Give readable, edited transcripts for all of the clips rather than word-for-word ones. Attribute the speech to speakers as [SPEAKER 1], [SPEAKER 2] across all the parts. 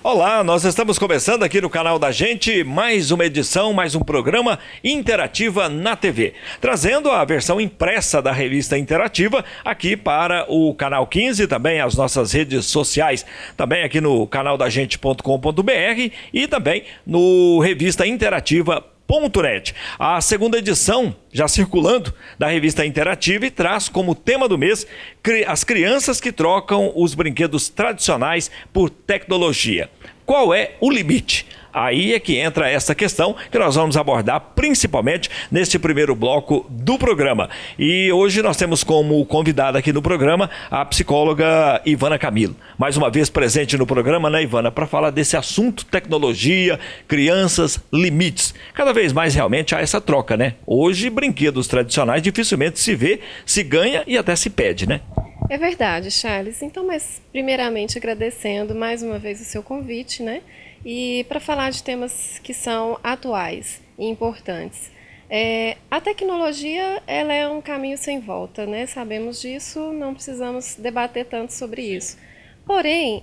[SPEAKER 1] Olá, nós estamos começando aqui no canal da gente mais uma edição, mais um programa Interativa na TV, trazendo a versão impressa da revista Interativa aqui para o canal 15, também as nossas redes sociais, também aqui no canaldagente.com.br e também no revista Interativa. .net. A segunda edição, já circulando, da revista Interativa e traz como tema do mês as crianças que trocam os brinquedos tradicionais por tecnologia. Qual é o limite? Aí é que entra essa questão que nós vamos abordar principalmente neste primeiro bloco do programa. E hoje nós temos como convidada aqui no programa a psicóloga Ivana Camilo. Mais uma vez presente no programa, né, Ivana, para falar desse assunto tecnologia, crianças, limites. Cada vez mais realmente há essa troca, né? Hoje brinquedos tradicionais dificilmente se vê, se ganha e até se pede, né?
[SPEAKER 2] É verdade, Charles. Então, mas primeiramente agradecendo mais uma vez o seu convite, né? E para falar de temas que são atuais e importantes. A tecnologia, ela é um caminho sem volta, né? Sabemos disso, não precisamos debater tanto sobre isso. Porém,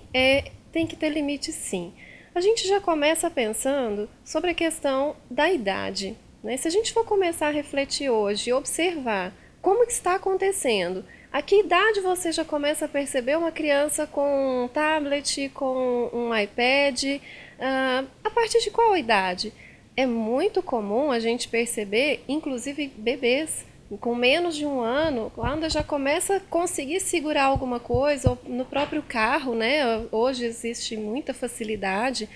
[SPEAKER 2] tem que ter limite, sim. A gente já começa pensando sobre a questão da idade, né? Se a gente for começar a refletir hoje e observar como que está acontecendo, a que idade você já começa a perceber uma criança com um tablet, com um iPad? A partir de qual idade? É muito comum a gente perceber, inclusive bebês com menos de um ano, quando já começa a conseguir segurar alguma coisa, ou no próprio carro, né? Hoje existe muita facilidade,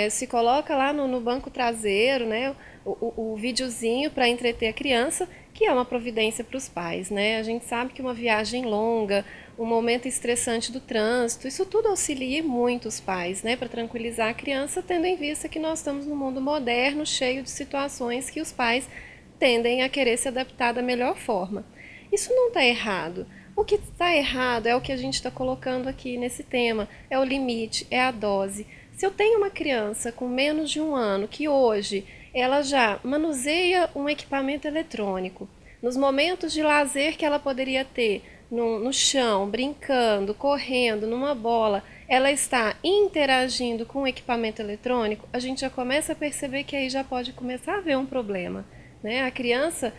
[SPEAKER 2] se coloca lá no banco traseiro, né? O videozinho para entreter a criança, que é uma providência para os pais, né? A gente sabe que uma viagem longa, um momento estressante do trânsito, isso tudo auxilia muito os pais, né? Para tranquilizar a criança, tendo em vista que nós estamos num mundo moderno, cheio de situações que os pais tendem a querer se adaptar da melhor forma. Isso não está errado. O que está errado é o que a gente está colocando aqui nesse tema, é o limite, é a dose. Se eu tenho uma criança com menos de um ano que hoje ela já manuseia um equipamento eletrônico, nos momentos de lazer que ela poderia ter no chão, brincando, correndo, numa bola, ela está interagindo com o equipamento eletrônico, a gente já começa a perceber que aí já pode começar a haver um problema, né? A criança,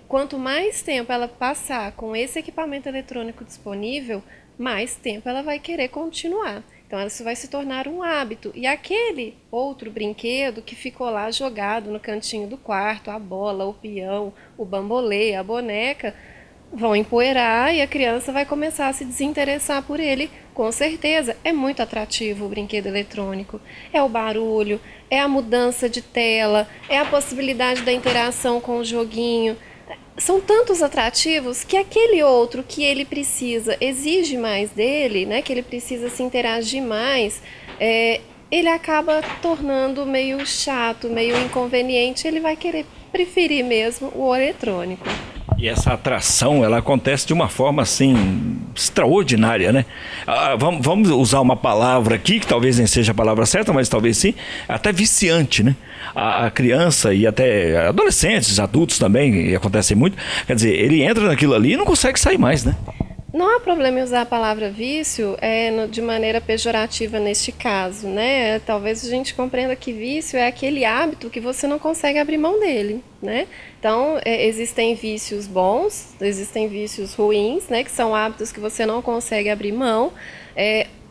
[SPEAKER 2] quanto mais tempo ela passar com esse equipamento eletrônico disponível, mais tempo ela vai querer continuar. Então, isso vai se tornar um hábito. E aquele outro brinquedo que ficou lá jogado no cantinho do quarto, a bola, o peão, o bambolê, a boneca, vão empoeirar e a criança vai começar a se desinteressar por ele. Com certeza, é muito atrativo o brinquedo eletrônico. É o barulho, é a mudança de tela, é a possibilidade da interação com o joguinho. São tantos atrativos que aquele outro que ele precisa, exige mais dele, né, que ele precisa se interagir mais, ele acaba tornando meio chato, meio inconveniente, ele vai querer preferir mesmo o eletrônico.
[SPEAKER 1] E essa atração, ela acontece de uma forma, assim, extraordinária, né? Vamos usar uma palavra aqui, que talvez nem seja a palavra certa, mas talvez sim, até viciante, né? A criança e até adolescentes, adultos também, e acontece muito, quer dizer, ele entra naquilo ali e não consegue sair mais, né?
[SPEAKER 2] Não há problema em usar a palavra vício de maneira pejorativa neste caso, né? Talvez a gente compreenda que vício é aquele hábito que você não consegue abrir mão dele, né? Então, existem vícios bons, existem vícios ruins, né? Que são hábitos que você não consegue abrir mão.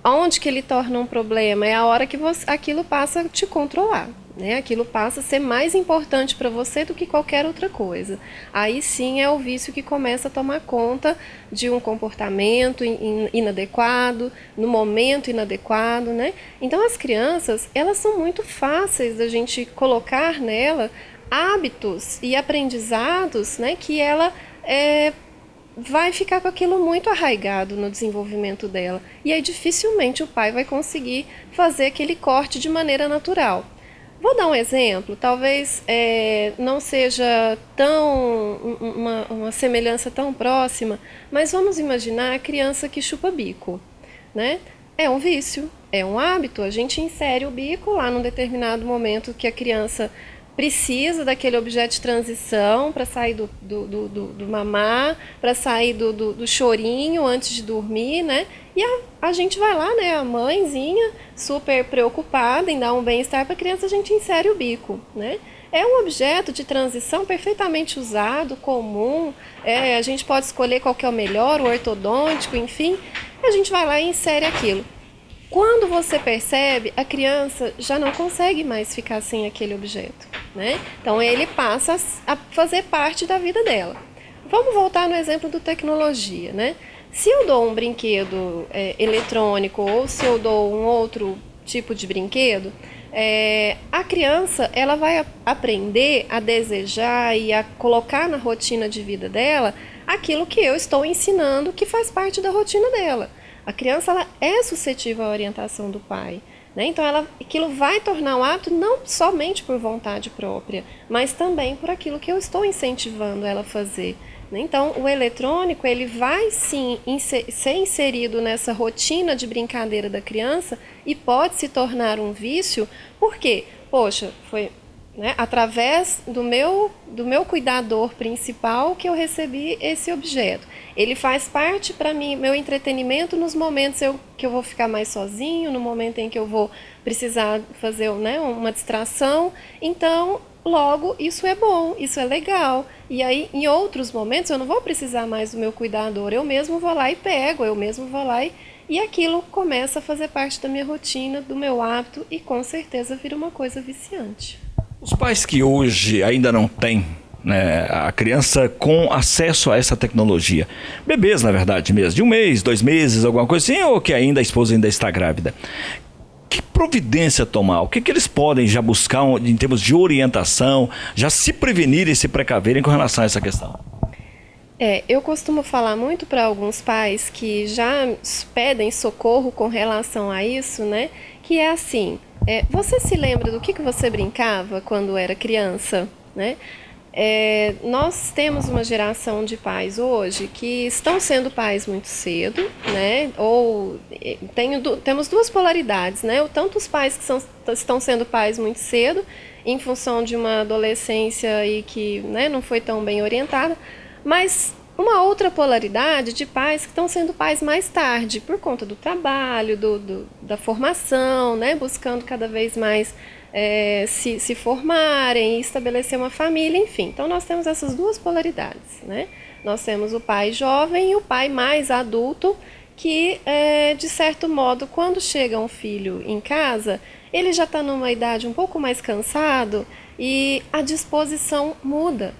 [SPEAKER 2] Onde que ele torna um problema? É a hora que aquilo passa a te controlar, né? Aquilo passa a ser mais importante para você do que qualquer outra coisa. Aí sim é o vício que começa a tomar conta de um comportamento inadequado, no momento inadequado, né? Então as crianças, elas são muito fáceis da gente colocar nela hábitos e aprendizados, né, que ela vai ficar com aquilo muito arraigado no desenvolvimento dela. E aí dificilmente o pai vai conseguir fazer aquele corte de maneira natural. Vou dar um exemplo, talvez não seja uma semelhança tão próxima, mas vamos imaginar a criança que chupa bico, né? É um vício, é um hábito, a gente insere o bico lá num determinado momento que a criança precisa daquele objeto de transição para sair do mamar, para sair do chorinho antes de dormir, né? E a gente vai lá, né? A mãezinha, super preocupada em dar um bem-estar para a criança, a gente insere o bico, né? É um objeto de transição perfeitamente usado, comum, a gente pode escolher qual que é o melhor, o ortodôntico, enfim, a gente vai lá e insere aquilo. Quando você percebe, a criança já não consegue mais ficar sem aquele objeto, né? Então ele passa a fazer parte da vida dela. Vamos voltar no exemplo do tecnologia, né? Se eu dou um brinquedo eletrônico ou se eu dou um outro tipo de brinquedo, a criança ela vai aprender a desejar e a colocar na rotina de vida dela aquilo que eu estou ensinando que faz parte da rotina dela. A criança ela é suscetível à orientação do pai, né? Então aquilo vai tornar um hábito não somente por vontade própria, mas também por aquilo que eu estou incentivando ela a fazer. Então, o eletrônico ele vai sim ser inserido nessa rotina de brincadeira da criança e pode se tornar um vício, porque, poxa, foi através do meu cuidador principal que eu recebi esse objeto. Ele faz parte para mim, meu entretenimento nos momentos que eu vou ficar mais sozinho, no momento em que eu vou precisar fazer uma distração. Então, logo, isso é bom, isso é legal. E aí, em outros momentos, eu não vou precisar mais do meu cuidador. Eu mesmo vou lá e pego, eu mesmo vou lá e aquilo começa a fazer parte da minha rotina, do meu hábito e com certeza vira uma coisa viciante.
[SPEAKER 1] Os pais que hoje ainda não têm, né, a criança com acesso a essa tecnologia, bebês na verdade mesmo, de 1 mês, 2 meses, alguma coisa assim, ou que ainda a esposa ainda está grávida, que providência tomar? O que eles podem já buscar em termos de orientação, já se prevenirem e se precaverem com relação a essa questão?
[SPEAKER 2] Eu costumo falar muito para alguns pais que já pedem socorro com relação a isso, né? Que é assim, você se lembra do que você brincava quando era criança, né? Nós temos uma geração de pais hoje que estão sendo pais muito cedo, né? Ou temos duas polaridades, né? Tanto os pais que estão sendo pais muito cedo, em função de uma adolescência e que, né, não foi tão bem orientada, mas uma outra polaridade de pais que estão sendo pais mais tarde, por conta do trabalho, da formação, né? Buscando cada vez mais se formarem, estabelecer uma família, enfim. Então nós temos essas duas polaridades, né? Nós temos o pai jovem e o pai mais adulto que, de certo modo, quando chega um filho em casa, ele já está numa idade um pouco mais cansado e a disposição muda.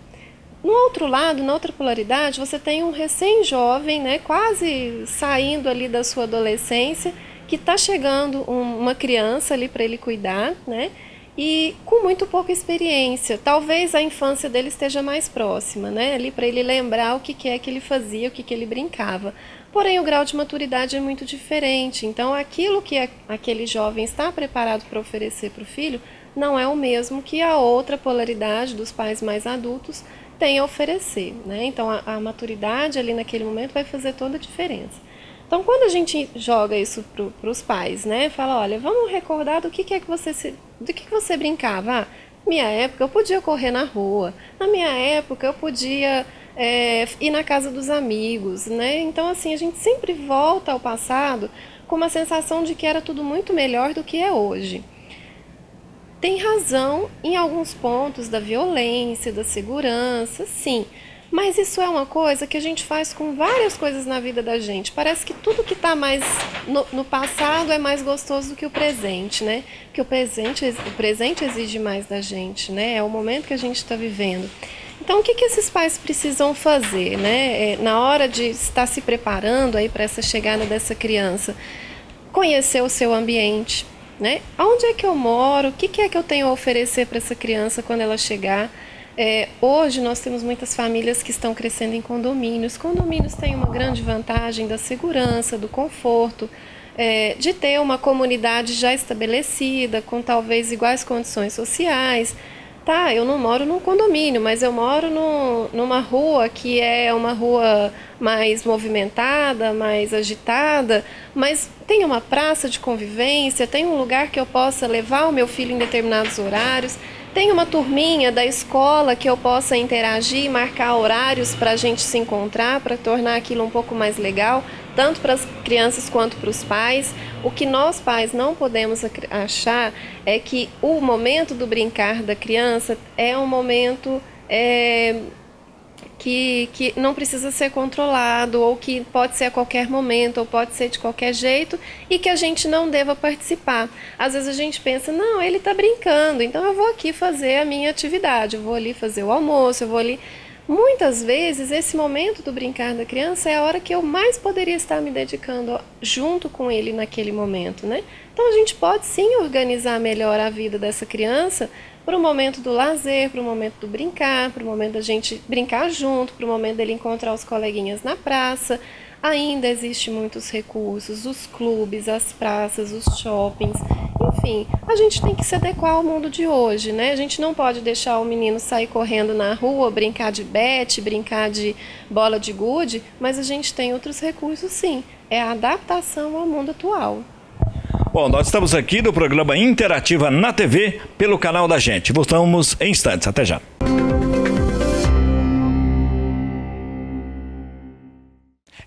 [SPEAKER 2] No outro lado, na outra polaridade, você tem um recém-jovem, né, quase saindo ali da sua adolescência, que está chegando uma criança ali para ele cuidar, né, e com muito pouca experiência. Talvez a infância dele esteja mais próxima, né, ali para ele lembrar o que é que ele fazia, o que ele brincava. Porém, o grau de maturidade é muito diferente. Então, aquilo que aquele jovem está preparado para oferecer para o filho não é o mesmo que a outra polaridade dos pais mais adultos tem a oferecer, né? Então a maturidade ali naquele momento vai fazer toda a diferença. Então quando a gente joga isso para os pais, né? Fala, olha, vamos recordar do que você brincava. Minha época eu podia correr na rua, na minha época eu podia ir na casa dos amigos, né? Então assim, a gente sempre volta ao passado com uma sensação de que era tudo muito melhor do que é hoje. Tem razão em alguns pontos da violência, da segurança, sim. Mas isso é uma coisa que a gente faz com várias coisas na vida da gente. Parece que tudo que está mais no passado é mais gostoso do que o presente, né? Porque o presente exige mais da gente, né? É o momento que a gente está vivendo. Então, o que esses pais precisam fazer, né? Na hora de estar se preparando aí para essa chegada dessa criança, conhecer o seu ambiente, né? Onde é que eu moro? O que é que eu tenho a oferecer para essa criança quando ela chegar? Hoje nós temos muitas famílias que estão crescendo em condomínios. Condomínios têm uma grande vantagem da segurança, do conforto, de ter uma comunidade já estabelecida, com talvez iguais condições sociais. Tá, eu não moro num condomínio, mas eu moro numa rua que é uma rua mais movimentada, mais agitada, mas tem uma praça de convivência, tem um lugar que eu possa levar o meu filho em determinados horários, tem uma turminha da escola que eu possa interagir, marcar horários para a gente se encontrar, para tornar aquilo um pouco mais legal, tanto para as crianças quanto para os pais. O que nós pais não podemos achar é que o momento do brincar da criança é um momento que não precisa ser controlado, ou que pode ser a qualquer momento, ou pode ser de qualquer jeito, e que a gente não deva participar. Às vezes a gente pensa, não, ele está brincando, então eu vou aqui fazer a minha atividade, eu vou ali fazer o almoço, eu vou ali... Muitas vezes, esse momento do brincar da criança é a hora que eu mais poderia estar me dedicando junto com ele naquele momento, né? Então, a gente pode sim organizar melhor a vida dessa criança para o momento do lazer, para o momento do brincar, para o momento da gente brincar junto, para o momento dele encontrar os coleguinhas na praça. Ainda existem muitos recursos, os clubes, as praças, os shoppings, enfim, a gente tem que se adequar ao mundo de hoje, né? A gente não pode deixar o menino sair correndo na rua, brincar de bete, brincar de bola de gude, mas a gente tem outros recursos sim, é a adaptação ao mundo atual.
[SPEAKER 1] Bom, nós estamos aqui no programa Interativa na TV, pelo canal da Gente. Voltamos em instantes, até já.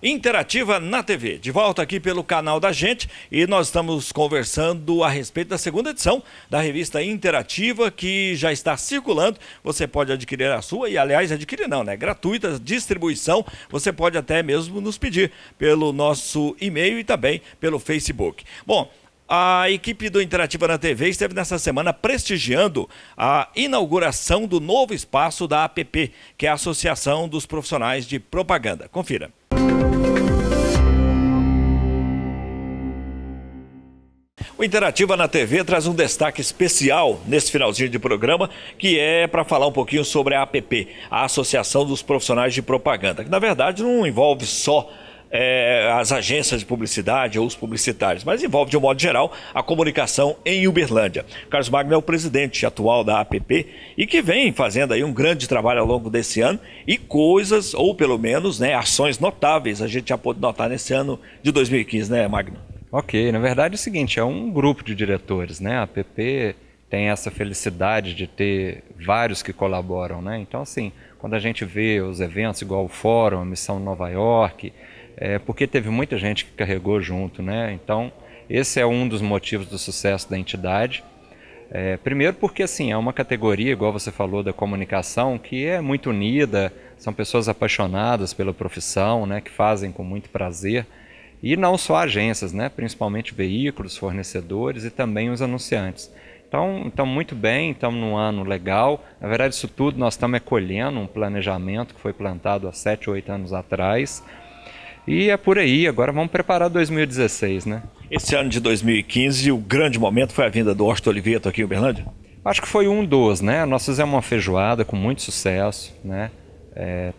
[SPEAKER 1] Interativa na TV, de volta aqui pelo canal da Gente, e nós estamos conversando a respeito da segunda edição da revista Interativa, que já está circulando. Você pode adquirir a sua, e aliás, adquirir não, né? Gratuita distribuição, você pode até mesmo nos pedir pelo nosso e-mail e também pelo Facebook. Bom, a equipe do Interativa na TV esteve nessa semana prestigiando a inauguração do novo espaço da APP, que é a Associação dos Profissionais de Propaganda. Confira. O Interativa na TV traz um destaque especial nesse finalzinho de programa, que é para falar um pouquinho sobre a APP, a Associação dos Profissionais de Propaganda, que na verdade não envolve só as agências de publicidade ou os publicitários, mas envolve de um modo geral a comunicação em Uberlândia. Carlos Magno é o presidente atual da APP e que vem fazendo aí um grande trabalho ao longo desse ano, e coisas, ou pelo menos, né, ações notáveis a gente já pôde notar nesse ano de 2015, né, Magno?
[SPEAKER 3] Ok, na verdade é o seguinte, é um grupo de diretores, né? A APP tem essa felicidade de ter vários que colaboram, né? Então, assim, quando a gente vê os eventos igual o Fórum, a Missão Nova York, porque teve muita gente que carregou junto, né? Então, esse é um dos motivos do sucesso da entidade. Primeiro porque, assim, é uma categoria, igual você falou, da comunicação, que é muito unida, são pessoas apaixonadas pela profissão, né? Que fazem com muito prazer. E não só agências, né? Principalmente veículos, fornecedores e também os anunciantes. Então muito bem, estamos num ano legal. Na verdade, isso tudo nós estamos colhendo um planejamento que foi plantado há 7, 8 anos atrás. E é por aí, agora vamos preparar 2016, né?
[SPEAKER 1] Esse ano de 2015, o grande momento foi a vinda do Washington Oliveto aqui em Uberlândia?
[SPEAKER 3] Acho que foi um dos, né? Nós fizemos uma feijoada com muito sucesso, né?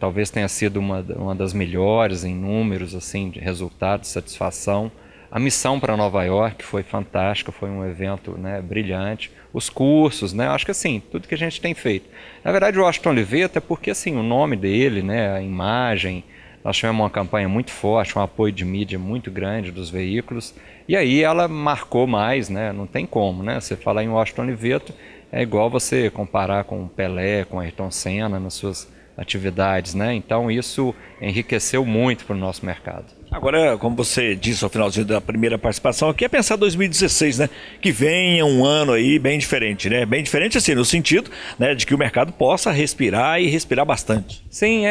[SPEAKER 3] Talvez tenha sido uma das melhores em números, assim, de resultados, satisfação. A missão para Nova York foi fantástica, foi um evento, né, brilhante. Os cursos, né, acho que assim, tudo que a gente tem feito. Na verdade, o Washington Oliveto é porque assim, o nome dele, né, a imagem, nós tivemos uma campanha muito forte, um apoio de mídia muito grande dos veículos, e aí ela marcou mais, né, não tem como, né, você falar em Washington Oliveto é igual você comparar com o Pelé, com Ayrton Senna nas suas atividades, né? Então isso enriqueceu muito para o nosso mercado.
[SPEAKER 1] Agora, como você disse ao finalzinho da primeira participação, aqui é pensar 2016, né? Que venha um ano aí bem diferente, né? Bem diferente assim, no sentido, né, de que o mercado possa respirar e respirar bastante.
[SPEAKER 3] Sim,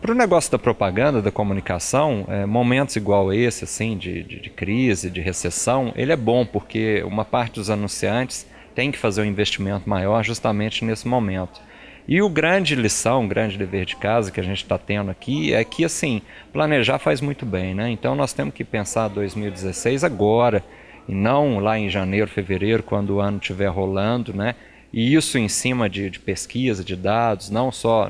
[SPEAKER 3] para o negócio da propaganda, da comunicação, momentos igual esse, assim, de crise, de recessão, ele é bom porque uma parte dos anunciantes tem que fazer um investimento maior justamente nesse momento. E o grande lição, o grande dever de casa que a gente está tendo aqui é que, assim, planejar faz muito bem, né? Então nós temos que pensar 2016 agora, e não lá em janeiro, fevereiro, quando o ano estiver rolando, né? E isso em cima de pesquisa, de dados, não só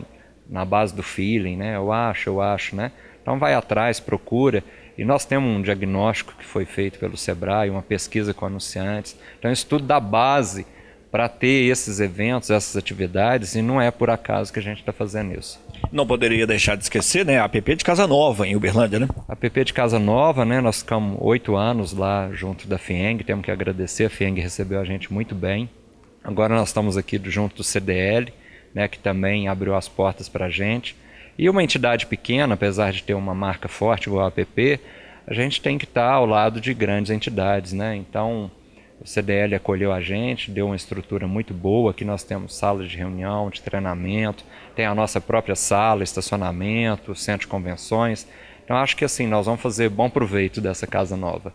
[SPEAKER 3] na base do feeling, né? Eu acho, né? Então vai atrás, procura. E nós temos um diagnóstico que foi feito pelo Sebrae, uma pesquisa com anunciantes. Então isso tudo dá base para ter esses eventos, essas atividades, e não é por acaso que a gente está fazendo isso.
[SPEAKER 1] Não poderia deixar de esquecer, né, a app de Casa Nova, em Uberlândia, né?
[SPEAKER 3] A app de Casa Nova, né, nós ficamos 8 anos lá junto da FIENG, temos que agradecer, a FIENG recebeu a gente muito bem. Agora nós estamos aqui junto do CDL, né, que também abriu as portas para a gente. E uma entidade pequena, apesar de ter uma marca forte igual a app, a gente tem que estar ao lado de grandes entidades, né? Então, o CDL acolheu a gente, deu uma estrutura muito boa. Aqui nós temos salas de reunião, de treinamento, tem a nossa própria sala, estacionamento, centro de convenções. Então, acho que assim, nós vamos fazer bom proveito dessa casa nova.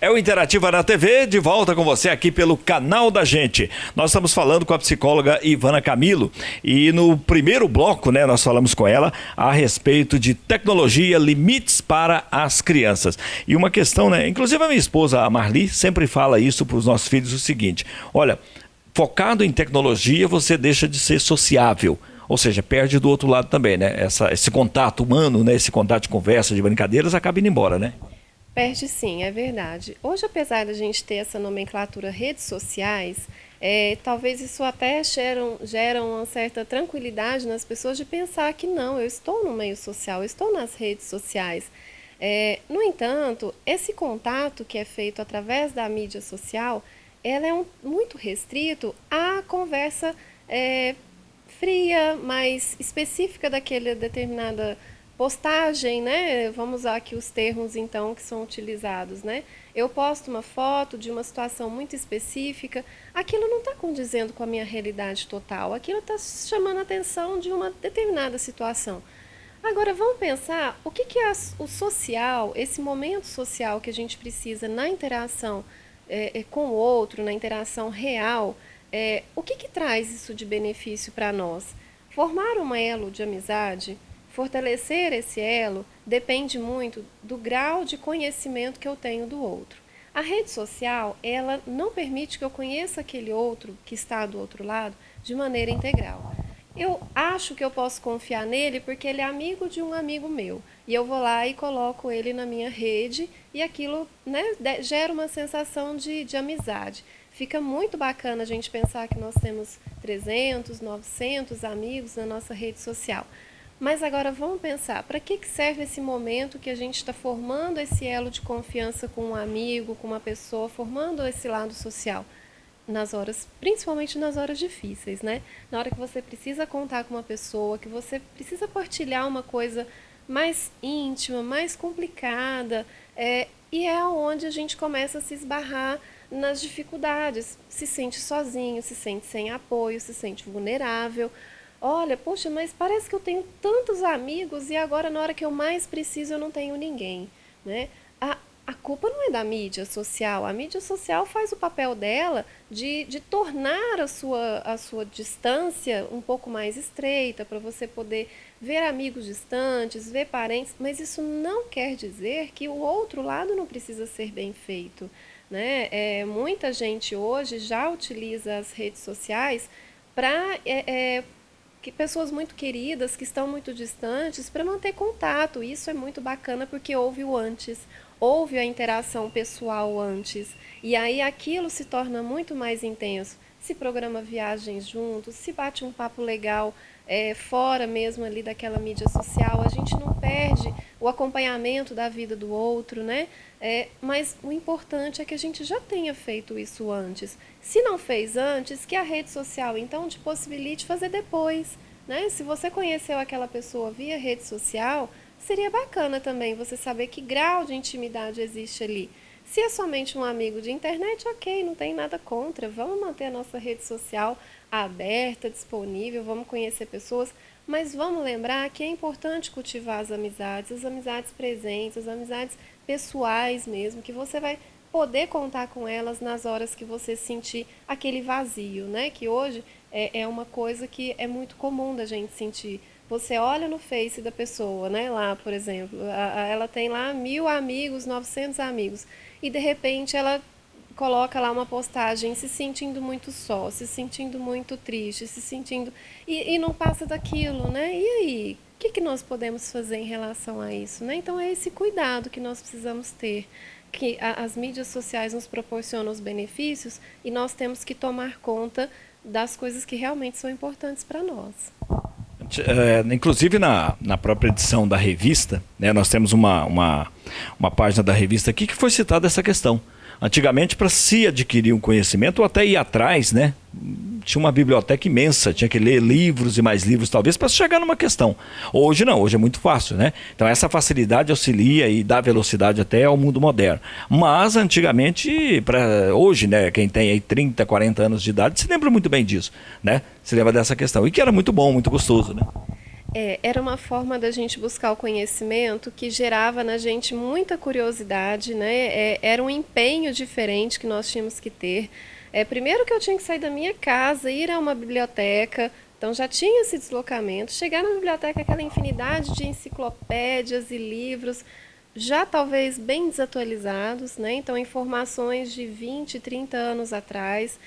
[SPEAKER 1] É o Interativa na TV, de volta com você aqui pelo canal da gente. Nós estamos falando com a psicóloga Ivana Camilo e no primeiro bloco, né, nós falamos com ela a respeito de tecnologia, limites para as crianças. E uma questão, né, inclusive a minha esposa, a Marli, sempre fala isso para os nossos filhos o seguinte: olha, focado em tecnologia, você deixa de ser sociável. Ou seja, perde do outro lado também, né? Esse contato humano, né, esse contato de conversa, de brincadeiras, acaba indo embora, né?
[SPEAKER 2] Perde sim, é verdade. Hoje, apesar da gente ter essa nomenclatura redes sociais, talvez isso até gera uma certa tranquilidade nas pessoas de pensar que não, eu estou no meio social, eu estou nas redes sociais. No entanto, esse contato que é feito através da mídia social, ela é muito restrito à conversa fria, mais específica daquela determinada postagem, né? Vamos usar aqui os termos, então, que são utilizados, né? Eu posto uma foto de uma situação muito específica, aquilo não está condizendo com a minha realidade total, aquilo está chamando a atenção de uma determinada situação. Agora, vamos pensar o que é o social, esse momento social que a gente precisa na interação com o outro, na interação real, o que traz isso de benefício para nós? Formar um elo de amizade, fortalecer esse elo depende muito do grau de conhecimento que eu tenho do outro. A rede social, ela não permite que eu conheça aquele outro que está do outro lado de maneira integral. Eu acho que eu posso confiar nele porque ele é amigo de um amigo meu. E eu vou lá e coloco ele na minha rede e aquilo, né, gera uma sensação de amizade. Fica muito bacana a gente pensar que nós temos 300, 900 amigos na nossa rede social. Mas agora vamos pensar, para que serve esse momento que a gente está formando esse elo de confiança com um amigo, com uma pessoa, formando esse lado social? Nas horas, principalmente nas horas difíceis, né? Na hora que você precisa contar com uma pessoa, que você precisa partilhar uma coisa mais íntima, mais complicada, e é onde a gente começa a se esbarrar nas dificuldades, se sente sozinho, se sente sem apoio, se sente vulnerável. Olha, poxa, mas parece que eu tenho tantos amigos e agora na hora que eu mais preciso eu não tenho ninguém, né? A culpa não é da mídia social. A mídia social faz o papel dela de tornar a sua distância um pouco mais estreita, para você poder ver amigos distantes, ver parentes, mas isso não quer dizer que o outro lado não precisa ser bem feito, né? Muita gente hoje já utiliza as redes sociais para pessoas muito queridas, que estão muito distantes, para manter contato. Isso é muito bacana porque houve o antes, houve a interação pessoal antes. E aí aquilo se torna muito mais intenso. Se programa viagens juntos, se bate um papo legal fora mesmo ali daquela mídia social. A gente não perde o acompanhamento da vida do outro, né? Mas o importante é que a gente já tenha feito isso antes. Se não fez antes, que a rede social então te possibilite fazer depois, né? Se você conheceu aquela pessoa via rede social, seria bacana também você saber que grau de intimidade existe ali. Se é somente um amigo de internet, ok, não tem nada contra. Vamos manter a nossa rede social aberta, disponível, vamos conhecer pessoas, mas vamos lembrar que é importante cultivar as amizades presentes, as amizades pessoais mesmo, que você vai poder contar com elas nas horas que você sentir aquele vazio, né? Que hoje é uma coisa que é muito comum da gente sentir. Você olha no Face da pessoa, né? Lá, por exemplo, ela tem lá 1000 amigos, 900 amigos, e de repente ela coloca lá uma postagem se sentindo muito só, se sentindo muito triste, se sentindo... E não passa daquilo, né? E aí? que nós podemos fazer em relação a isso, né? Então, é esse cuidado que nós precisamos ter, que as mídias sociais nos proporcionam os benefícios e nós temos que tomar conta das coisas que realmente são importantes para nós.
[SPEAKER 1] Inclusive na própria edição da revista, né, nós temos uma página da revista aqui que foi citada essa questão. Antigamente, para se adquirir um conhecimento ou até ir atrás, né, tinha uma biblioteca imensa, tinha que ler livros e mais livros, talvez, para chegar numa questão. Hoje não, hoje é muito fácil, né? Então essa facilidade auxilia e dá velocidade até ao mundo moderno. Mas antigamente, hoje, né, quem tem aí 30, 40 anos de idade, se lembra muito bem disso, né? Se lembra dessa questão. E que era muito bom, muito gostoso, né?
[SPEAKER 2] Era uma forma da gente buscar o conhecimento que gerava na gente muita curiosidade, né? Era um empenho diferente que nós tínhamos que ter. Primeiro que eu tinha que sair da minha casa, ir a uma biblioteca, então já tinha esse deslocamento. Chegar na biblioteca, aquela infinidade de enciclopédias e livros, já talvez bem desatualizados, né? Então informações de 20, 30 anos atrás.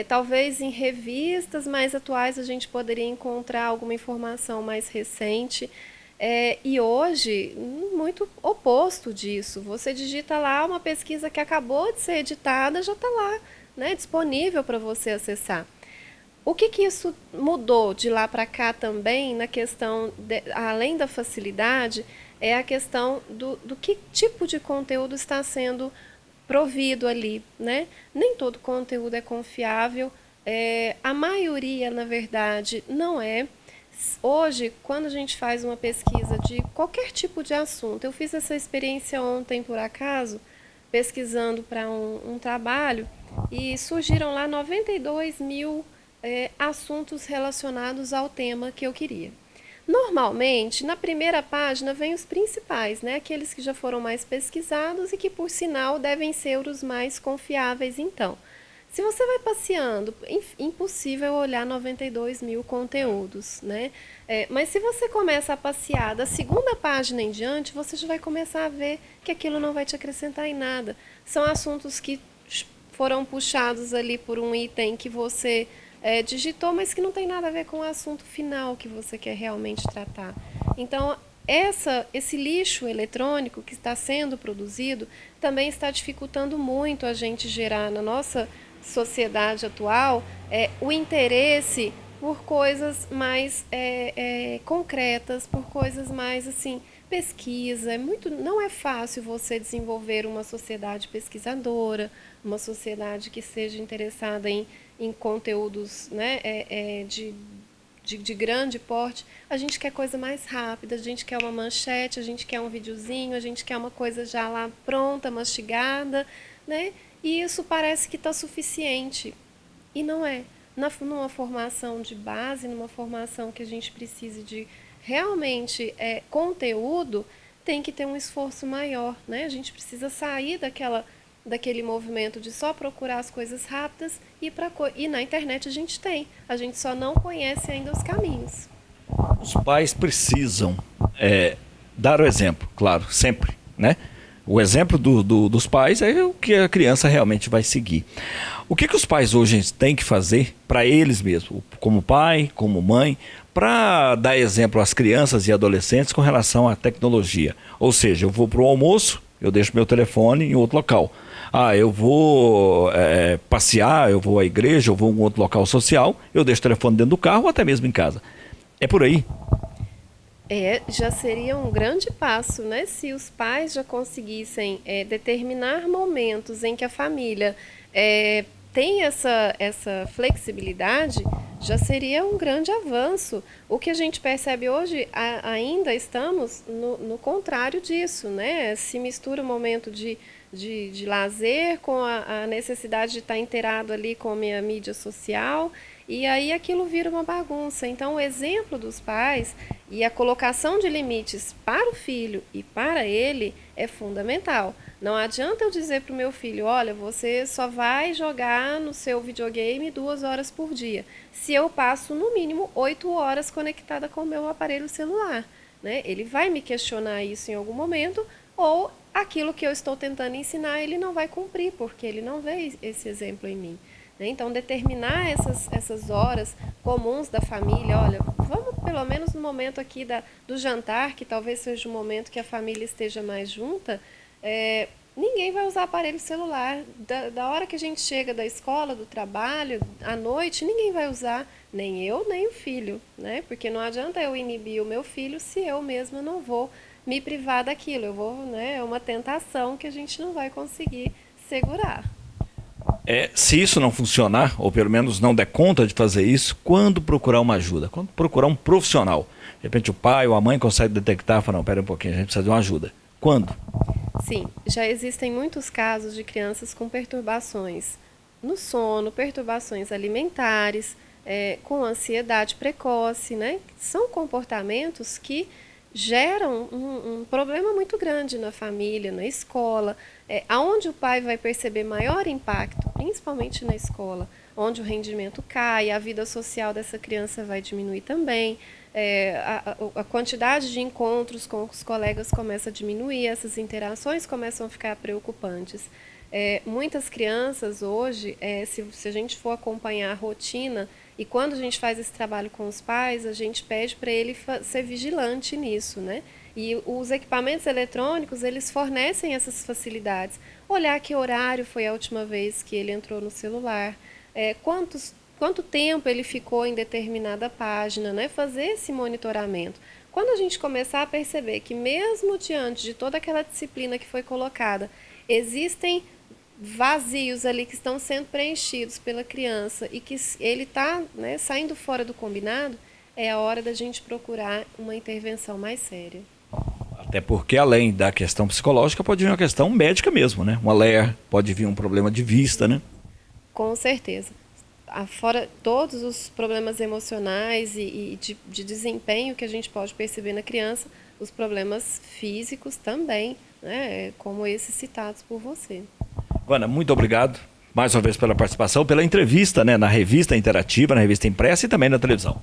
[SPEAKER 2] Talvez em revistas mais atuais a gente poderia encontrar alguma informação mais recente. E hoje, muito oposto disso. Você digita lá uma pesquisa que acabou de ser editada, já está lá, né, disponível para você acessar. O que isso mudou de lá para cá também, na questão, além da facilidade, é a questão do que tipo de conteúdo está sendo provido ali, né? Nem todo conteúdo é confiável, a maioria, na verdade, não é. Hoje, quando a gente faz uma pesquisa de qualquer tipo de assunto, eu fiz essa experiência ontem, por acaso, pesquisando para um trabalho, e surgiram lá 92 mil assuntos relacionados ao tema que eu queria. Normalmente, na primeira página vem os principais, né? Aqueles que já foram mais pesquisados e que, por sinal, devem ser os mais confiáveis. Então, se você vai passeando, impossível olhar 92 mil conteúdos, né? Mas se você começa a passear da segunda página em diante, você já vai começar a ver que aquilo não vai te acrescentar em nada. São assuntos que foram puxados ali por um item que você digitou, mas que não tem nada a ver com o assunto final que você quer realmente tratar. Então, esse lixo eletrônico que está sendo produzido também está dificultando muito a gente gerar na nossa sociedade atual o interesse por coisas mais concretas, por coisas mais assim, pesquisa. Não é fácil você desenvolver uma sociedade pesquisadora, uma sociedade que seja interessada em conteúdos, né, de grande porte. A gente quer coisa mais rápida, a gente quer uma manchete, a gente quer um videozinho, a gente quer uma coisa já lá pronta, mastigada, né? E isso parece que está suficiente. E não é. Numa formação de base, numa formação que a gente precise de realmente conteúdo, tem que ter um esforço maior, né? A gente precisa sair daquele movimento de só procurar as coisas rápidas e na internet a gente só não conhece ainda os caminhos.
[SPEAKER 1] Os pais precisam dar o exemplo, claro, sempre, né? O exemplo dos pais é o que a criança realmente vai seguir. O que os pais hoje têm que fazer para eles mesmos, como pai, como mãe, para dar exemplo às crianças e adolescentes com relação à tecnologia? Ou seja, eu vou para o almoço, eu deixo meu telefone em outro local. Eu vou passear, eu vou à igreja, eu vou a um outro local social, eu deixo o telefone dentro do carro ou até mesmo em casa. É por aí.
[SPEAKER 2] Já seria um grande passo, né? Se os pais já conseguissem determinar momentos em que a família tem essa flexibilidade, já seria um grande avanço. O que a gente percebe hoje, ainda estamos no contrário disso, né? Se mistura o momento de lazer com a necessidade de estar inteirado ali com a minha mídia social, e aí aquilo vira uma bagunça. Então, o exemplo dos pais e a colocação de limites para o filho e para ele é fundamental. Não adianta eu dizer para o meu filho, olha, você só vai jogar no seu videogame 2 horas por dia, se eu passo no mínimo 8 horas conectada com o meu aparelho celular, né? Ele vai me questionar isso em algum momento, ou aquilo que eu estou tentando ensinar ele não vai cumprir, porque ele não vê esse exemplo em mim. né? Então, determinar essas horas comuns da família, olha, vamos pelo menos no momento aqui do jantar, que talvez seja o momento que a família esteja mais junta, ninguém vai usar aparelho celular. Da hora que a gente chega da escola, do trabalho, à noite, ninguém vai usar, nem eu, nem o filho, né? Porque não adianta eu inibir o meu filho se eu mesma não vou me privar daquilo. É uma tentação que a gente não vai conseguir segurar.
[SPEAKER 1] Se isso não funcionar, ou pelo menos não der conta de fazer isso, quando procurar uma ajuda? Quando procurar um profissional? De repente o pai ou a mãe consegue detectar e falar, não, pera um pouquinho, a gente precisa de uma ajuda. Quando?
[SPEAKER 2] Sim, já existem muitos casos de crianças com perturbações no sono, perturbações alimentares, com ansiedade precoce, né? São comportamentos que geram um problema muito grande na família, na escola, aonde o pai vai perceber maior impacto, principalmente na escola, onde o rendimento cai, a vida social dessa criança vai diminuir também, a quantidade de encontros com os colegas começa a diminuir, essas interações começam a ficar preocupantes. Muitas crianças hoje, se a gente for acompanhar a rotina, e quando a gente faz esse trabalho com os pais, a gente pede para ele ser vigilante nisso, né? E os equipamentos eletrônicos, eles fornecem essas facilidades. Olhar que horário foi a última vez que ele entrou no celular, quanto tempo ele ficou em determinada página, né? Fazer esse monitoramento. Quando a gente começar a perceber que mesmo diante de toda aquela disciplina que foi colocada, existem vazios ali que estão sendo preenchidos pela criança e que ele está, né, saindo fora do combinado, é a hora da gente procurar uma intervenção mais séria.
[SPEAKER 1] Até porque além da questão psicológica pode vir uma questão médica mesmo, né? Um alerta, pode vir um problema de vista, né?
[SPEAKER 2] Com certeza. Fora todos os problemas emocionais e de desempenho que a gente pode perceber na criança, os problemas físicos também, né, como esses citados por você.
[SPEAKER 1] Vana, muito obrigado mais uma vez pela participação, pela entrevista, né, na revista interativa, na revista impressa e também na televisão.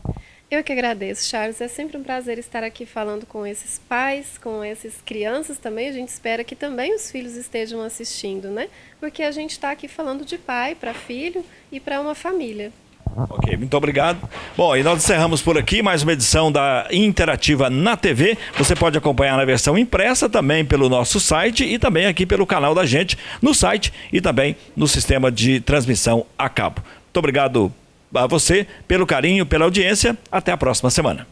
[SPEAKER 2] Eu que agradeço, Charles. É sempre um prazer estar aqui falando com esses pais, com essas crianças também. A gente espera que também os filhos estejam assistindo, né? Porque a gente está aqui falando de pai para filho e para uma família.
[SPEAKER 1] Ok, muito obrigado. Bom, e nós encerramos por aqui mais uma edição da Interativa na TV. Você pode acompanhar na versão impressa também pelo nosso site e também aqui pelo canal da gente no site e também no sistema de transmissão a cabo. Muito obrigado a você pelo carinho, pela audiência. Até a próxima semana.